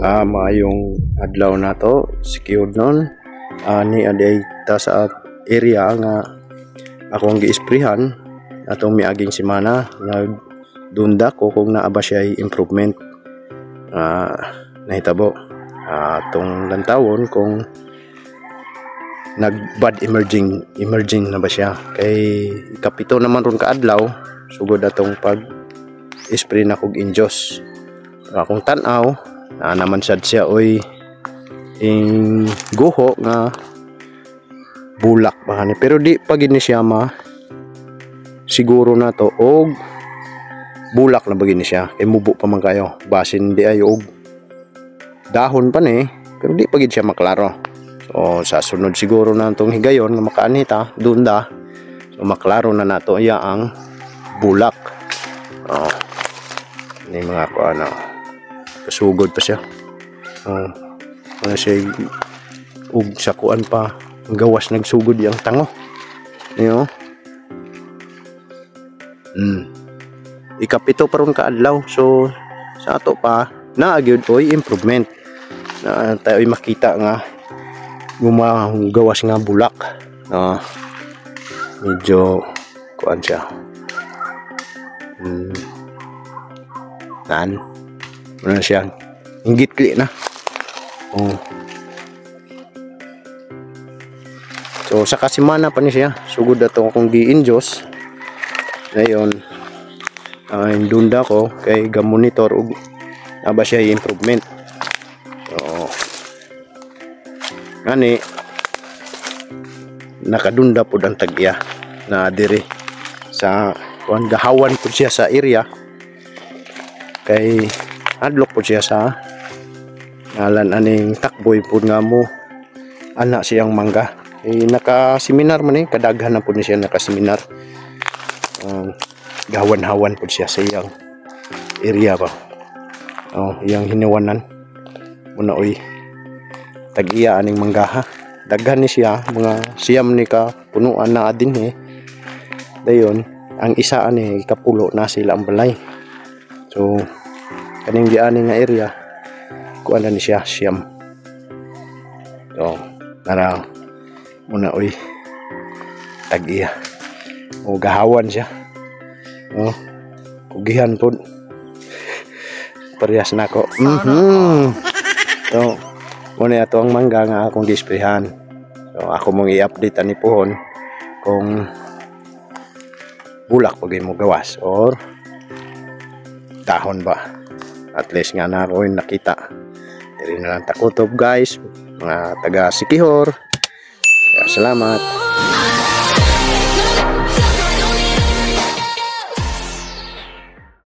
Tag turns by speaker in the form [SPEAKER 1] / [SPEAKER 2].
[SPEAKER 1] Maayong adlaw na to, secured nun. Ni aday ta sa area nga akong gi-sprayhan atong miaging semana. Nagdunda ko kung naaba siya improvement. Nahitabo atong lantawon kung nag-bad emerging na ba siya. Kay kapito naman ron kaadlaw sugod atong pag-spray na kog injos. Akong tan-aw naman sad siya oy guho nga bulak ba ni, pero di pa gid ni siya siguro na to og bulak na bagin ni siya kay mubo pa man kayo basin di ay og dahon pa ni, pero di pa gid siya maklaro. So sa sunod siguro na tong higayon nga makaanita dunda, so maklaro na nato iya ang bulak. Ni mga ko kasugod pa siya. Ano siya ug sakuan pa gawas nagsugod yang tango. Yo. Ikapito pa ron kaadlaw. So sa ato pa naagyud oy improvement. Na tayo makita nga gawas nga bulak. Medyo kuan siya. Ano siya? Inggit-kli na. So sa kasimana pa ni siya. Sugod na ito akong gi-injos. Ngayon, dunda ko kay ga-monitor ug aba siya improvement. So, ngani, nakadunda po ang tagya na diri sa gahawan po siya sa area. Kay adlok po siya sa ngalan aning takboy po nga mo anak siyang mangga. Naka-seminar man kadaghan na po ni siya naka-seminar. Gahawan-hawan po siya sa iyang area ba. Iyang hinawanan muna oy tag-iya aning manggaha. Daghan ni siya mga siyam ni ka punuan na adin dayon ang isa ani kapulo na sila ang balay. So kaning diani nga area kuan na ni siya siyam. So para muna oy tag-iya o gahawan siya. Kugihan po parehas na ko. So muna ato ang mangga nga akong gisprehan. So ako mong i-update ani pohon kung bulak pag mo gawas or dahon ba. At least nga na ako nakita. Diri na lang takutob guys, mga taga Sikihor. Salamat.